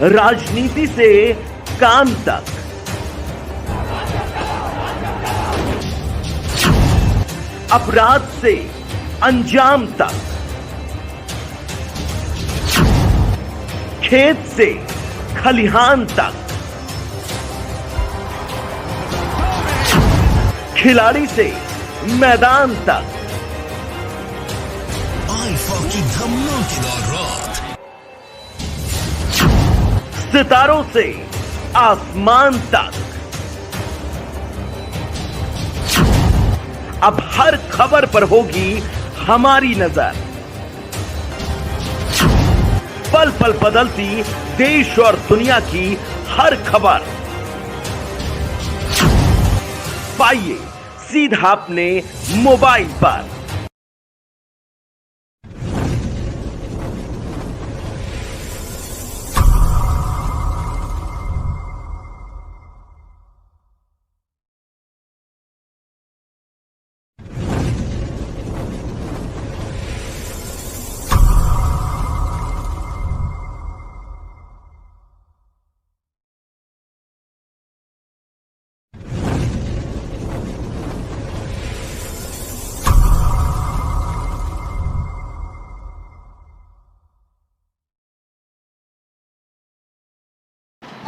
राजनीति से काम तक, अपराध से अंजाम तक, खेत से खलिहान तक, खिलाड़ी से मैदान तक, आईफा की धमाकेदार रात, सितारों से आसमान तक, अब हर खबर पर होगी हमारी नजर। पल पल बदलती देश और दुनिया की हर खबर पाइए सीधा अपने मोबाइल पर।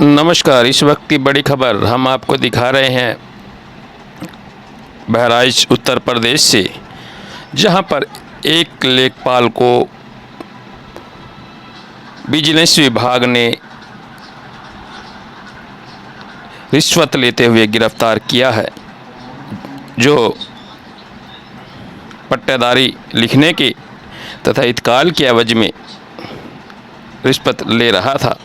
नमस्कार। इस वक्त की बड़ी खबर हम आपको दिखा रहे हैं बहराइच उत्तर प्रदेश से, जहां पर एक लेखपाल को विजिलेंस विभाग ने रिश्वत लेते हुए गिरफ्तार किया है, जो पट्टेदारी लिखने की तथा इत्काल की एवज में रिश्वत ले रहा था।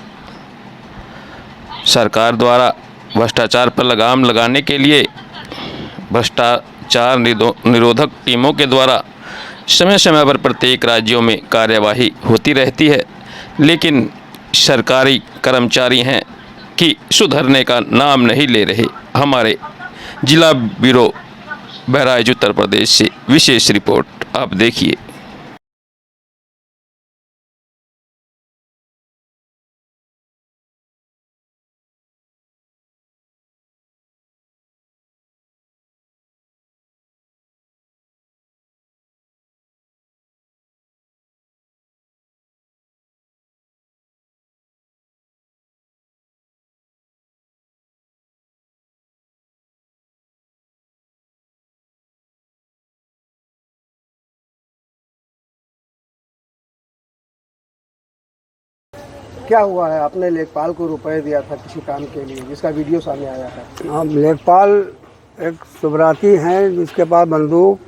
सरकार द्वारा भ्रष्टाचार पर लगाम लगाने के लिए भ्रष्टाचार निरोधक टीमों के द्वारा समय समय पर प्रत्येक राज्यों में कार्यवाही होती रहती है, लेकिन सरकारी कर्मचारी हैं कि सुधरने का नाम नहीं ले रहे। हमारे जिला ब्यूरो बहराइच उत्तर प्रदेश से विशेष रिपोर्ट आप देखिए। क्या हुआ है? आपने लेखपाल को रुपए दिया था किसी काम के लिए, जिसका वीडियो सामने आया था। हाँ, लेखपाल एक सुब्राती हैं जिसके पास बंदूक,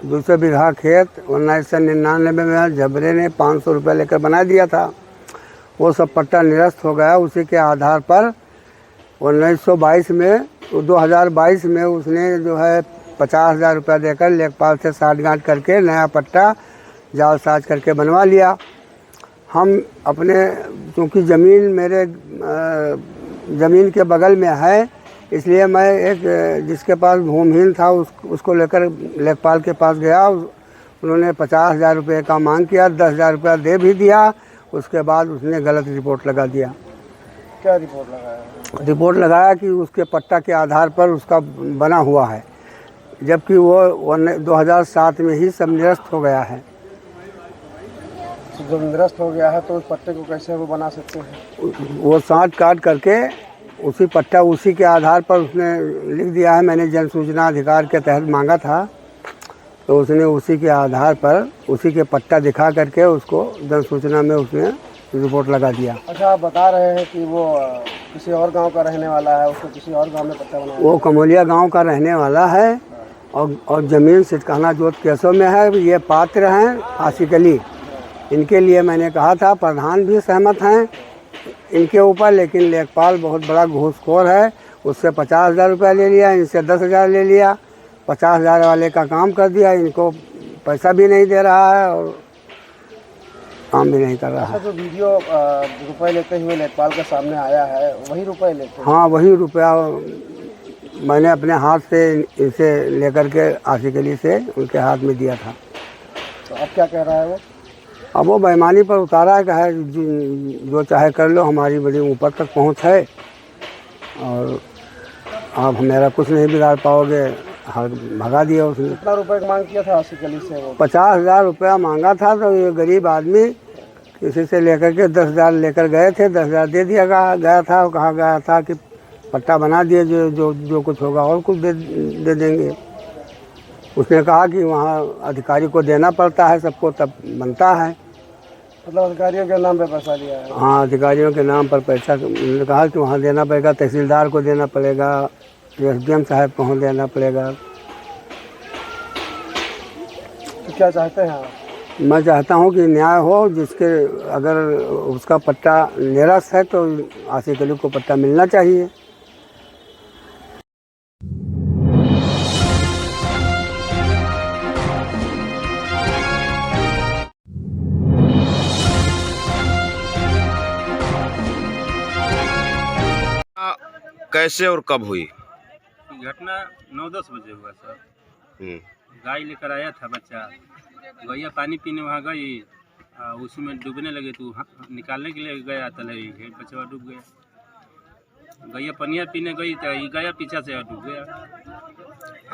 दूसरे बीघा खेत 1999 में जबरे ने 500 रुपये लेकर बना दिया था। वो सब पट्टा निरस्त हो गया। उसी के आधार पर 1922 में 2022 में उसने जो है 50,000 रुपया देकर लेखपाल से साठगांठ करके नया पट्टा जालसाज करके बनवा लिया। हम अपने, क्योंकि ज़मीन मेरे ज़मीन के बगल में है, इसलिए मैं एक जिसके पास भूमिहीन था उसको लेकर लेखपाल के पास गया। उन्होंने 50,000 रुपये का मांग किया, 10,000 रुपया दे भी दिया। उसके बाद उसने गलत रिपोर्ट लगा दिया। क्या रिपोर्ट लगाया? रिपोर्ट लगाया कि उसके पट्टा के आधार पर उसका बना हुआ है, जबकि वो 2007 में ही सब निरस्त हो गया है। जब निरस्त हो गया है तो उस पट्टे को कैसे वो बना सकते हैं? वो साठ काट करके उसी पट्टा उसी के आधार पर उसने लिख दिया है। मैंने जन सूचना अधिकार के तहत मांगा था, तो उसने उसी के आधार पर उसी के पट्टा दिखा करके उसको जन सूचना में उसने रिपोर्ट लगा दिया। अच्छा, आप बता रहे हैं कि वो किसी और गांव का रहने वाला है, उसको किसी और गांव में पट्टा बनाया? वो कमोलिया गांव का रहने वाला है और ज़मीन सिटकाना जोत केसों में है। ये पात्र हैं आशिक अली। इनके लिए मैंने कहा था, प्रधान भी सहमत हैं इनके ऊपर, लेकिन लेखपाल बहुत बड़ा घूसखोर है। उससे 50,000 रुपया ले लिया, इनसे 10,000 ले लिया, 50,000 वाले का काम कर दिया। इनको पैसा भी नहीं दे रहा है और काम भी नहीं कर रहा है। जो वीडियो रुपए लेते हुए लेखपाल के सामने आया है, वही रुपए लेते हैं? हाँ, वही रुपया मैंने अपने हाथ से इनसे लेकर के आशिक अली से उनके हाथ में दिया था। तो अब क्या कह रहा है वो? अब वो बेईमानी पर उतारा है, कहा जो चाहे कर लो, हमारी बड़ी ऊपर तक पहुंच है और आप मेरा कुछ नहीं बिगाड़ पाओगे, भगा दिया उसने। कितना रुपए की मांग किया था आसिफ अली से वो? 50,000 रुपया मांगा था। तो ये गरीब आदमी किसी से लेकर के 10,000 लेकर गए थे, 10,000 दे दिया गया था और कहा गया था कि पट्टा बना दिए, जो कुछ होगा और कुछ दे देंगे। उसने कहा कि वहाँ अधिकारी को देना पड़ता है सबको, तब बनता है। मतलब अधिकारियों के नाम पे पैसा लिया है? हाँ, अधिकारियों के नाम पर पैसा। उन्होंने कहा कि वहाँ देना पड़ेगा, तहसीलदार को देना पड़ेगा, SDM साहब को देना पड़ेगा। तो क्या चाहते हैं आप? मैं चाहता हूँ कि न्याय हो, जिसके अगर उसका पट्टा निरस्त है तो आसिफ अली को पट्टा मिलना चाहिए। कैसे और कब हुई घटना 9-10 बजे हुआ सर। गाय लेकर आया था बच्चा, गैया पानी पीने वहाँ गई, उसमें डूबने लगे तो निकालने के लिए गया तलई, बच्चा डूब गया। गैया पनिया पीने गई तो गया पीछा से डूब गया।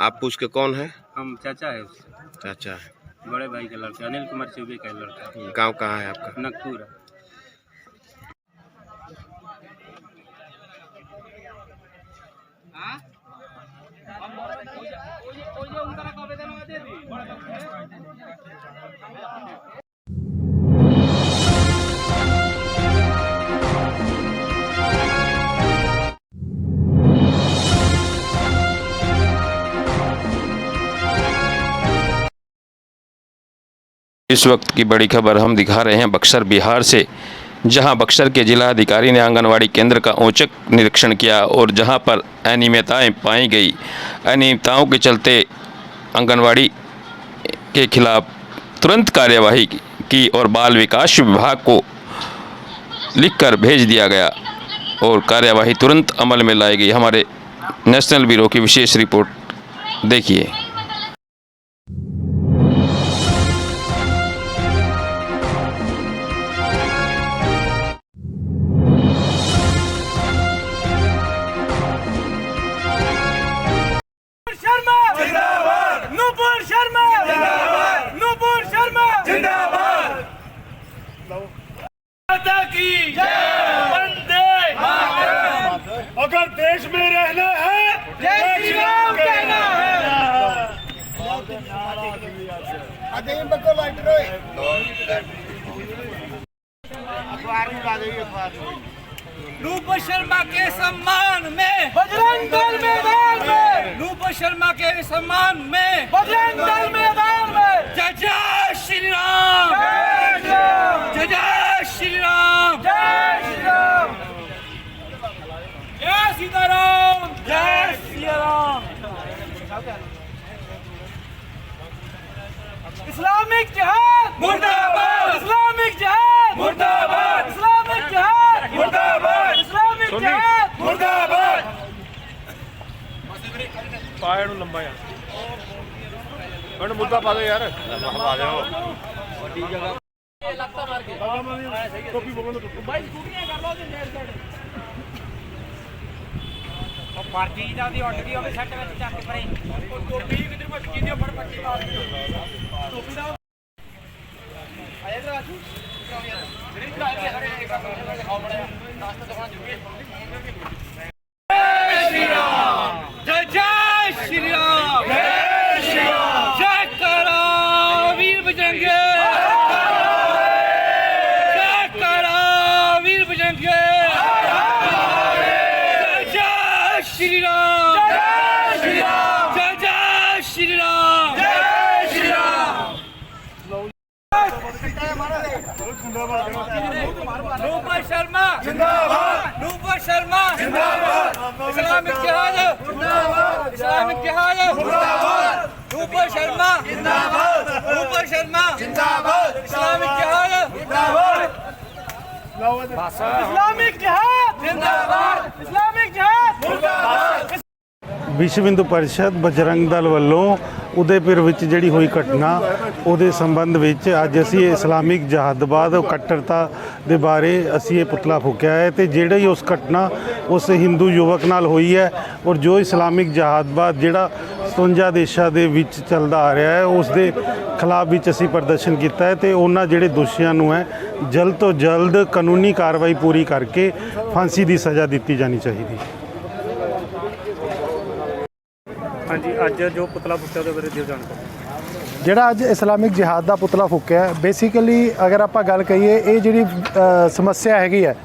आप पूछ के कौन है? हम चाचा है उससे, चाचा है। बड़े भाई का लड़का, अनिल कुमार चौबे का लड़का। गांव कहाँ है आपका? नगपुर। इस वक्त की बड़ी खबर हम दिखा रहे हैं बक्सर बिहार से, जहां बक्सर के जिला अधिकारी ने आंगनवाड़ी केंद्र का औचक निरीक्षण किया और जहां पर अनियमितताएं पाई गई। अनियमितताओं के चलते आंगनवाड़ी के खिलाफ तुरंत कार्यवाही की और बाल विकास विभाग को लिखकर भेज दिया गया और कार्यवाही तुरंत अमल में लाई गई। हमारे नेशनल ब्यूरो की विशेष रिपोर्ट देखिए। अगर देश में रहना है, जय श्री राम कहना है। रूप शर्मा के सम्मान में बजरंग दल मैदान में, रूप शर्मा के सम्मान में बजरंग दल मैदान में। जय जय श्री राम, जय जय श्री राम, जय श्री राम, जय सीताराम, जय श्री राम। इस्लामिक जिहाद मुर्दाबाद, इस्लामिक जिहाद मुर्दाबाद, इस्लामिक जिहाद मुर्दाबाद, इस्लामिक जिहाद मुर्दाबाद। पायड़ लंबा यार, कौन मुद्दा पा दो यार, पा दो टोपी बोलो तो भाई स्कूटियां कर लो ते डेढ़ साइड और पार्टी दा दी ऑर्डर दी होवे सेट ਵਿੱਚ ਚੱਕ ਕੇ ਪਰੇ ਉਹ ਟੋਪੀ ਕਿਧਰ ਭਟਕੀ ਦੀ ਫੜ ਪੱਟੀ ਮਾਰ ਟੋਪੀ ਦਾ ਆਇਆ ਤੇ ਰਾਜੂ ਜਿਹੜੀ ਕਰਾਇਆ ਸਾਰੇ ਇੱਕ ਦਿਖਾਓ ਬੜਾ ਨਾਸਤਾ ਦਿਖਾਉਣਾ ਜ਼ਰੂਰੀ ਹੈ। जय श्री राम, जय जय श्री राम, जय श्री राम, जय करा वीर बजरंगे, जय करा वीर बजरंगे, जय जय श्री राम, जय श्री राम, जय जय श्री राम, जय श्री राम। रूप शर्मा जिंदाबाद, रूप शर्मा जिंदाबाद, इस्लामिक जिहाद जिंदाबाद, इस्लामिक जिहाद जिंदाबाद, रूप शर्मा जिंदाबाद, रूप शर्मा जिंदाबाद, इस्लामिक जिहाद जिंदाबाद, इस्लामिक जिहाद जिंदाबाद, इस्लामिक जिहाद मुर्दाबाद। विश्व हिंदू परिषद बजरंग दल ਵੱਲੋਂ ਉਦੈਪੁਰ ਵਿੱਚ ਜਿਹੜੀ ਹੋਈ ਘਟਨਾ ਉਹਦੇ ਸੰਬੰਧ ਵਿੱਚ ਅੱਜ ਅਸੀਂ ਇਸਲਾਮਿਕ ਜਹਾਦਬਾਦ ਕੱਟੜਤਾ ਦੇ ਬਾਰੇ ਅਸੀਂ ਇਹ ਪੁਤਲਾ ਫੂਕਿਆ ਹੈ ਤੇ ਜਿਹੜੀ ਉਸ ਘਟਨਾ ਉਸ ਹਿੰਦੂ ਯੁਵਕ ਨਾਲ ਹੋਈ ਹੈ ਔਰ ਜੋ ਇਸਲਾਮਿਕ ਜਹਾਦਬਾਦ ਜਿਹੜਾ 57 ਦੇਸ਼ਾਂ ਦੇ ਵਿੱਚ ਚੱਲਦਾ ਆ ਰਿਹਾ ਹੈ ਉਸ ਦੇ ਖਿਲਾਫ ਵਿੱਚ ਅਸੀਂ ਪ੍ਰਦਰਸ਼ਨ ਕੀਤਾ ਹੈ ਤੇ ਉਹਨਾਂ ਜਿਹੜੇ ਦੋਸ਼ੀਆਂ ਨੂੰ ਹੈ ਜਲਦ ਤੋਂ ਜਲਦ ਕਾਨੂੰਨੀ ਕਾਰਵਾਈ ਪੂਰੀ ਕਰਕੇ ਫਾਂਸੀ ਦੀ ਸਜ਼ਾ ਦਿੱਤੀ ਜਾਣੀ ਚਾਹੀਦੀ ਹੈ। ਹਾਂਜੀ ਅੱਜ ਜੋ ਪੁਤਲਾ ਫੁੱਟਿਆ ਉਹਦੇ ਬਾਰੇ ਦਿਓ ਜਾਣਕਾਰੀ। ਜਿਹੜਾ ਅੱਜ ਇਸਲਾਮਿਕ ਜਿਹਾਦ ਦਾ ਪੁਤਲਾ ਫੂਕਿਆ ਬੇਸਿਕਲੀ ਅਗਰ ਆਪਾਂ ਗੱਲ ਕਰੀਏ ਇਹ ਜਿਹੜੀ ਸਮੱਸਿਆ ਹੈਗੀ ਹੈ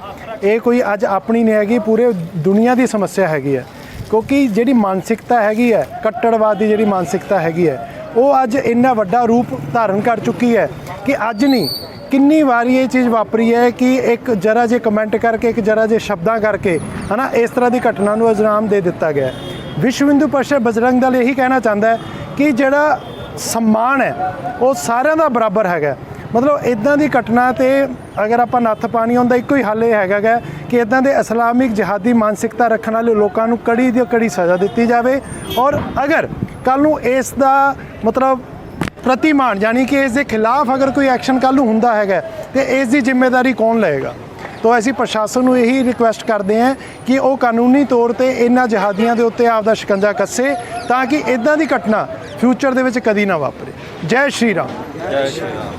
ਇਹ ਕੋਈ ਅੱਜ ਆਪਣੀ ਨਹੀਂ ਹੈਗੀ, ਪੂਰੇ ਦੁਨੀਆ ਦੀ ਸਮੱਸਿਆ ਹੈਗੀ ਹੈ ਕਿਉਂਕਿ ਜਿਹੜੀ ਮਾਨਸਿਕਤਾ ਹੈਗੀ ਹੈ ਕੱਟੜਵਾਦ ਦੀ ਜਿਹੜੀ ਮਾਨਸਿਕਤਾ ਹੈਗੀ ਹੈ ਉਹ ਅੱਜ ਇੰਨਾ ਵੱਡਾ ਰੂਪ ਧਾਰਨ ਕਰ ਚੁੱਕੀ ਹੈ ਕਿ ਅੱਜ ਨਹੀਂ ਕਿੰਨੀ ਵਾਰੀ ਇਹ ਚੀਜ਼ ਵਾਪਰੀ ਹੈ ਕਿ ਇੱਕ ਜਰਾ ਜੇ ਕਮੈਂਟ ਕਰਕੇ ਇੱਕ ਜਰਾ ਜੇ ਸ਼ਬਦਾਂ ਕਰਕੇ ਹੈ ਨਾ ਇਸ ਤਰ੍ਹਾਂ ਦੀ ਘਟਨਾ ਨੂੰ ਅੰਜਾਮ ਦੇ ਦਿੱਤਾ ਗਿਆ। ਵਿਸ਼ਵ ਹਿੰਦੂ ਪਰਿਸ਼ਦ ਬਜਰੰਗ ਦਲ ਇਹੀ ਕਹਿਣਾ ਚਾਹੁੰਦਾ ਹੈ ਕਿ ਜਿਹੜਾ सम्मान है वो सारिਆਂ ਦਾ ਬਰਾਬਰ ਹੈਗਾ। मतलब इदां ਦੀ घटना तो अगर आप नत्थ पानी उनका एको ही हल है कि इदां दे इस्लामिक जिहादी मानसिकता रखने वाले लोगों को कड़ी दी कड़ी सज़ा दी जाए और अगर कल नूं इस दा मतलब प्रतिमान यानी कि इस दे खिलाफ अगर कोई एक्शन कल नूं हुंदा है तो इस दी जिम्मेदारी कौन लेगा। तो असीं प्रशासन नूं यही रिक्वेस्ट करते हैं कि वो कानूनी तौर पर इन्हां जिहादियों के उत्ते आपदा शिकंजा कसे ताकि इदां दी घटना फ्यूचर दे विच कदी ना वापरे। जय श्री राम। जय श्री राम।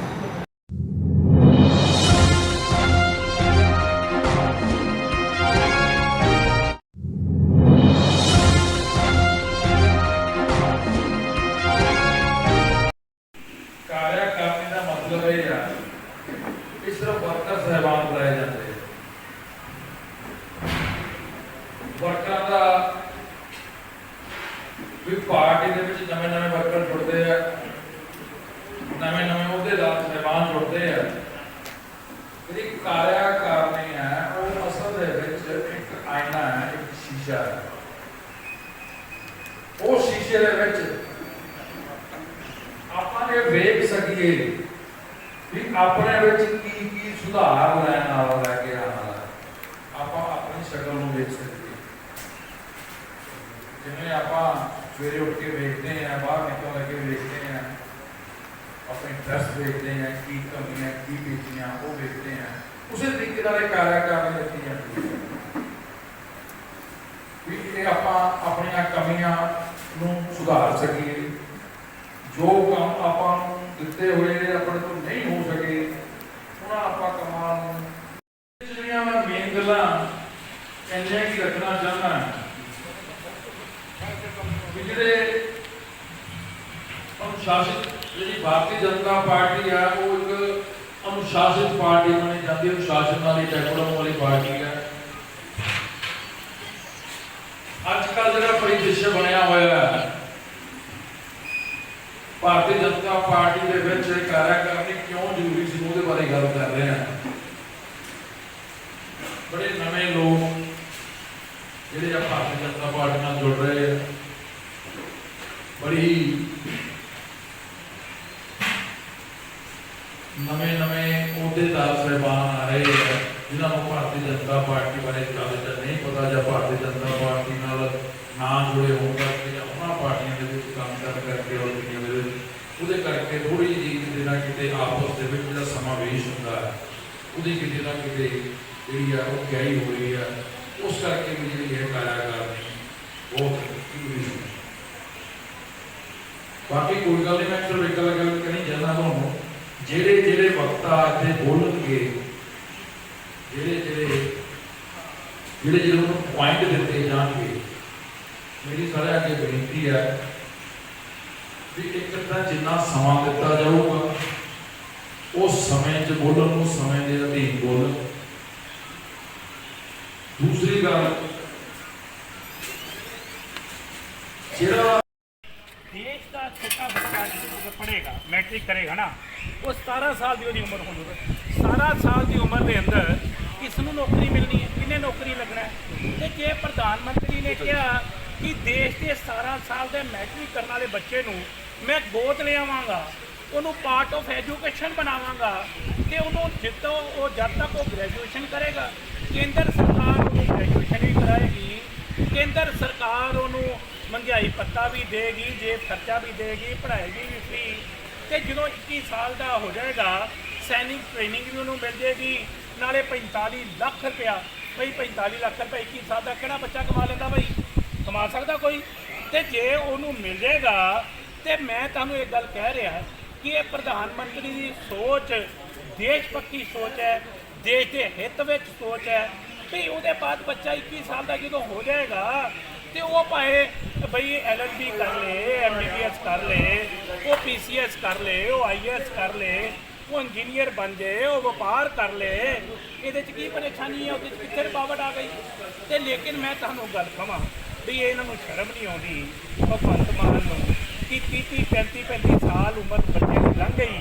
पार्टी के नवे नवे वर्कर जुड़ते हैं, नवे नवे अहदेदार साहबान जुड़ते हैं। जी कार्यकारिणी है वो असल एक आईना है, एक शीशा है। वो शीशे अपने वेख सकिए भी अपने की सुधार लैन वाला लैके आना आप अपनी शक्ल में वेख सकिए। जिन्हें आप सवेरे उठ के देखते हैं, बाहर निकल लगे देखते हैं, अपनी ड्रेस देखते हैं, की कमियां की बेचियां वो देखते हैं। उसी तरीके कार्यकारिणी रखी जाती है भी अपन कमियां सुधार सकिए। जो काम आप दिते हुए अपने तो नहीं हो सके उन्होंने आप कमां मैं मेन गल्लां कहने की रखना चाहना जिहड़े अनुशासित जी भारतीय जनता पार्टी है वो एक अनुशासित पार्टी मानी जाती है, अनुशासन वाली डेकोरम वाली पार्टी है। अजकल जो परिदृश्य बनया होया है भारतीय जनता पार्टी के कार्यकारिणी क्यों जरूरी सी उसके बारे गल कर रहे हैं। बड़े नवे लोग जिहड़े भारतीय जनता पार्टी नाल जुड़ रहे हैं, बड़ी नवे नवे अहदेदार साहबान आ रहे हैं जिन्होंने भारतीय जनता पार्टी बारे ज़्यादा नहीं पता या भारतीय जनता पार्टी नाल ना जुड़े हो करके उन्होंने पार्टियों के काम करके और दुनिया करके थोड़ी जी किते ना किते आपस के समावेश होता है उसकी किते ना किते जी है वो गहरी हो रही है। उस करके भी जी है कार्यकारिणी बहुत जरूरी है। बाकी कोई गल नहीं, मैं सिर्फ एक गल कहनी चाहना तुहानूं जेड़े जेड़े वक्ता इत्थे बोलणगे जेड़े जेड़े जेड़े जेड़े पॉइंट दिते जाणगे मेरी सारे अगे बेनती है भी एक तो जिन्ना समा दिता जाऊगा उस समय च बोलन उस समय के अधीन बोलन। दूसरी गल जेड़ा देश का छोटा बच्चा जो पढ़ेगा मैट्रिक करेगा ना वो 17 साल की उम्र होगी। 17 साल की उम्र के अंदर किसनों नौकरी मिलनी है, किन्ने नौकरी लगना है। तो जे प्रधानमंत्री ने कहा कि देश के 17 साल के मैट्रिक करने वाले बच्चे नूं मैं गोद ले आवांगा, उन्होंने पार्ट ऑफ एजुकेशन बनावांगा तो उन्होंने जब तक वो ग्रेजुएशन करेगा केंद्र सरकार उन्होंने ग्रेजुएशन भी कराएगी, केंद्र सरकार उन्होंने महंगाई पत्ता भी देगी, जेब खर्चा भी देगी, पढ़ाई भी फ्री। तो जो 21 साल का हो जाएगा सैनिक ट्रेनिंग भी उन्होंने मिल जाएगी, नाले 45 लाख रुपया। भाई 45 लाख रुपया 21 साल का किहड़ा बच्चा कमा लेंदा भाई? कमा सकता कोई? तो जे उन्होंने मिल जाएगा तो मैं तुहानूं एक गल कह रहा कि ये प्रधानमंत्री की सोच देश पक्की सोच है, देश के हित में सोच है। भी उसके बाद बच्चा 21 साल का जो हो जाएगा तो वो भाए बई LLB कर ले, MBBS कर ले, वो PCS कर ले, वो IAS कर ले, वो इंजीनियर बन जाए, वो व्यापार कर ले, ये की परेशानी है? कितने रुकावट आ गई? तो लेकिन मैं तुहानूं गल कहां भी इन्हों शर्म नहीं आती भगवंत मान नूं कि 30-35 साल उम्र बच्चे की लंघ गई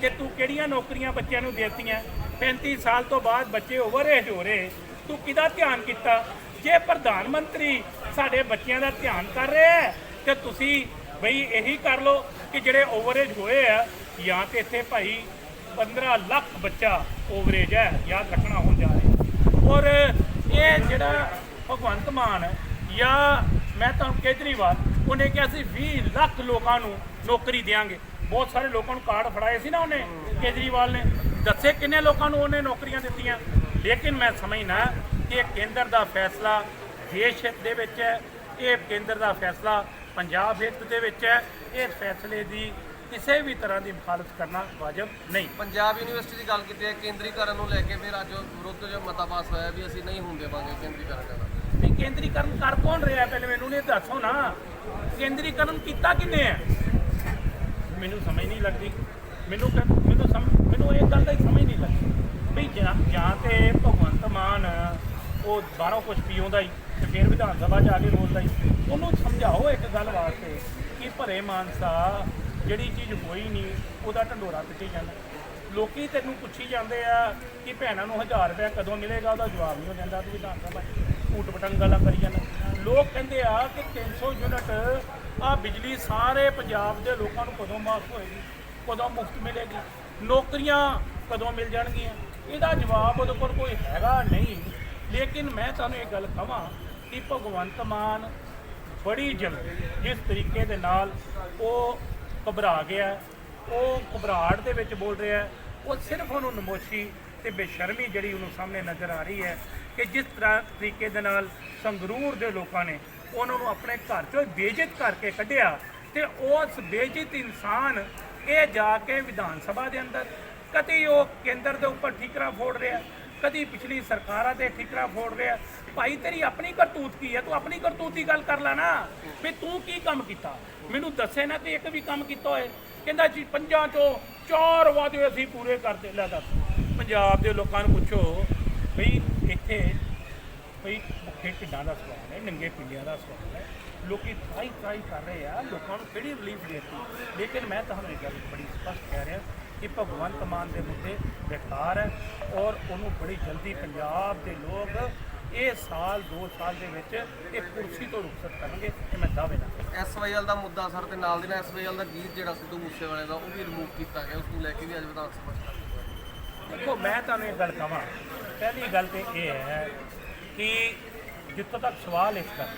कि तू किहड़ियां नौकरियां बच्चों नूं देतियां? 35 साल तो बाद बच्चे ओवर एज हो रहे, तू किहदा ध्यान किया? जे प्रधानमंत्री साडे बच्चों का ध्यान कर रहे हैं तो तुसी बई यही कर लो कि जिहड़े ओवरेज होए आ, या तो इत्थे भाई 15 लाख बच्चा ओवरेज है, याद रखना हो जा रहे। और ये जिहड़ा भगवंत मान या मैं तो केजरीवाल उन्हें कहा सी 20 लाख लोगों को नौकरी देंगे। बहुत सारे लोगों को कार्ड फड़ाए सी ना उन्हें, केजरीवाल ने दसे किन्ने लोगों को उन्हें नौकरियां दित्तियां। लेकिन मैं समझना कि केंद्र का फैसला देश हित दे विच है, ये केंद्र का फैसला पंजाब हित दे विच है। इस फैसले की किसी भी तरह की मुखालफत करना वाजिब नहीं। पंजाब यूनिवर्सिटी की गल की केंद्रीकरण को लैके फिर अज विरोध जो मता पास होया भी असीं नहीं होण देवांगे केंद्रीकरण। नहीं केंद्रीकरण कर कौन रहा है? पहले मैनू नहीं दसो ना, केंद्रीकरण किया किन्ने है? मैनू समझ नहीं लगती, मैनू एक गल की समझ नहीं लगती भी जां ते भगवंत मान वो बाहरों कुछ पीओंदा ही तो फिर विधान सभा च आके बोलता ही। उन्होंने समझाओ एक गल वास्ते कि भरे मानसा जिहड़ी चीज़ होई नहीं उसका ढंडोरा पिटी जाना। लोग तेनों पुछी जाते हैं कि भैनों को 1000 रुपया कदों मिलेगा, उसका जवाब नहीं हो जाता। तो विधान सभा ऊट पटंग गल्लां करी जाना। लोग कहते हैं कि 300 यूनिट आ बिजली सारे पंजाब के लोगों को कदों माफ होएगी, कदों मुफ्त मिलेगी, नौकरियां कदों मिल जाएगियां? इसका जवाब उहदे कोल कोई हैगा नहीं। लेकिन मैं तुहानूं एक गल कहां कि भगवंत मान बड़ी जल्द जिस तरीके दे नाल वो घबरा गया, वो घबराहट दे विच बोल रहा है, वो सिर्फ उन्होंने नमोशी ते बेशर्मी जिहड़ी उन्होंने सामने नज़र आ रही है कि जिस तरह तरीके दे नाल संगरूर दे लोगों ने उन्होंने अपने घर चों बेइज्जत करके कढ़िया ते उस बेइज्जत इंसान ये जाके विधान सभा के अंदर कभी वो केंद्र के उपर ठीकरा फोड़ रहा, कभी पिछली सरकारां ते ठीकरा फोड़ रहा। भाई तेरी अपनी करतूत की है, तू अपनी करतूत की गल कर ला ना भी तू की काम किया? मैनू दसे ना कि एक भी काम किया होए। कहंदा जी 5 चों 4 वादे असीं पूरे करते। लै दस पंजाब के लोगों को पुछो बई इत्थे बई भुखे ढिड्डां दा सवाल है, नंगे पिंडियां दा सवाल है, लोग त्राही कर रहे हैं, लोगों को किहड़ी रिलीफ देती। लेकिन मैं तुहानूं एक गल बड़ी स्पष्ट कह रहा कि भगवंत मान के मुद्दे बेकार है और उन्होंने बड़ी जल्दी पंजाब के लोग ये साल 2 साल के एक कुर्सी तो रुखसत करेंगे। मैं दावे ना SYL का मुद्दा सर ते नाल दी नाल SYL का गीत जिहड़ा सिद्धू मूसेवाले का वो भी रिमूव किया गया, उसको लैके भी अज विधान सभा देखो मैं तुहानूं एक गल कहां, पहली गल तो यह है कि जितों तक सवाल इस कर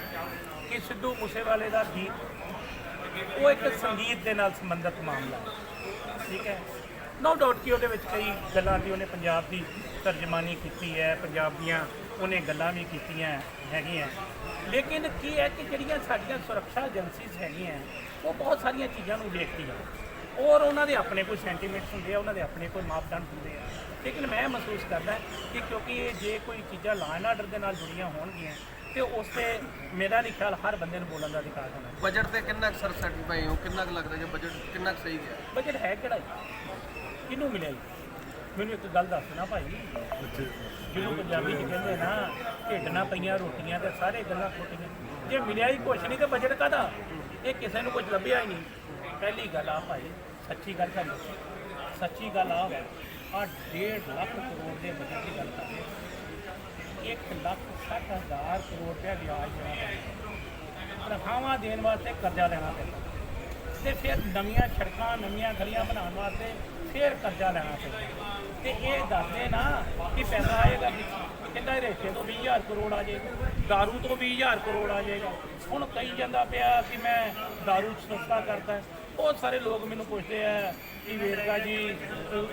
कि सिद्धू मूसेवाले का गीत वो एक संगीत के नाल संबंधित मामला है, ठीक है। नो डाउट कि वो कई गल्लां दी उन्हें पंजाब की तर्जमानी की है, पंजाब दियां उन्हें गल्लां भी कीतियां हैगियां। लेकिन की है कि जिहड़ियां साडीआं सुरक्षा एजेंसीज हैगियां वो बहुत सारिया चीज़ों को देखती हैं और उन्होंने अपने कोई सेंटीमेंट्स होंगे, उन्होंने अपने कोई मापदंड होंगे। लेकिन मैं महसूस करदा कि क्योंकि जे कोई चीज़ां लॉ एंड आर्डर के नाल जुड़ियां होणगियां तो उससे मेरा नहीं ख्याल हर बंदे को बोलने का अधिकार होना। बजट से कितना सर सैटिस्फाई हो, कितना लगता है कि बजट कितना सही गया? बजट है किहड़ा किनू मिले? मैनू एक गल दस ना भाई, जिन्होंने पंजाबी कहते ना ढिड ना पईयां रोटियां तो सारे गल्लां खोटियां। जे मिलिया ही कुछ नहीं तो बजट काहदा? ये किसी को कुछ लभ्या ही नहीं। पहली गल आ भाई, सच्ची गल कर, सच्ची गल आ 1.5 लाख करोड़ के बजट की गल कर 1,60,000 करोड़ रुपया ब्याज देना पैंदा, तनखावां देने वास्ते कर्जा लेना पैंदा, ਤੇ ਫਿਰ ਨਵੀਆਂ ਸੜਕਾਂ ਨਵੀਆਂ ਗਲੀਆਂ ਬਣਾਉਣ ਵਾਸਤੇ ਫਿਰ ਕਰਜ਼ਾ ਲੈਣਾ ਚਾਹੀਦਾ। ਤੇ ਇਹ ਦੱਸਦੇ ਨਾ ਕਿ ਪੈਸਾ ਆਏਗਾ ਜੀ, ਕਹਿੰਦਾ ਰੇਤੇ ਤੋਂ 20,000 ਕਰੋੜ ਆ ਜਾਏਗਾ, ਦਾਰੂ ਤੋਂ 20,000 ਕਰੋੜ ਆ ਜਾਏਗਾ। ਹੁਣ ਕਹੀ ਜਾਂਦਾ ਪਿਆ ਕਿ ਮੈਂ ਦਾਰੂ ਸਸਤਾ ਕਰਤਾ। ਬਹੁਤ ਸਾਰੇ ਲੋਕ ਮੈਨੂੰ ਪੁੱਛਦੇ ਆ ਕਿ ਵੇਰਕਾ ਜੀ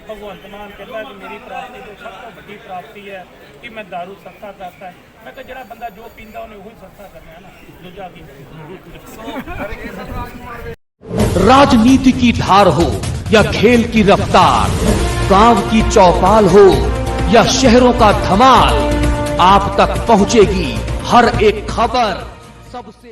ਭਗਵੰਤ ਮਾਨ ਕਹਿੰਦਾ ਕਿ ਮੇਰੀ ਪ੍ਰਾਪਤੀ ਤੋਂ ਸਭ ਤੋਂ ਵੱਡੀ ਪ੍ਰਾਪਤੀ ਹੈ ਕਿ ਮੈਂ ਦਾਰੂ ਸਸਤਾ ਕਰਤਾ। ਮੈਂ ਕਿਹਾ ਜਿਹੜਾ ਬੰਦਾ ਜੋ ਪੀਂਦਾ ਉਹਨੇ ਉਹੀ ਸਸਤਾ करना है ना, दूजा की। राजनीति की धार हो या खेल की रफ्तार, गांव की चौपाल हो या शहरों का धमाल, आप तक पहुंचेगी हर एक खबर सबसे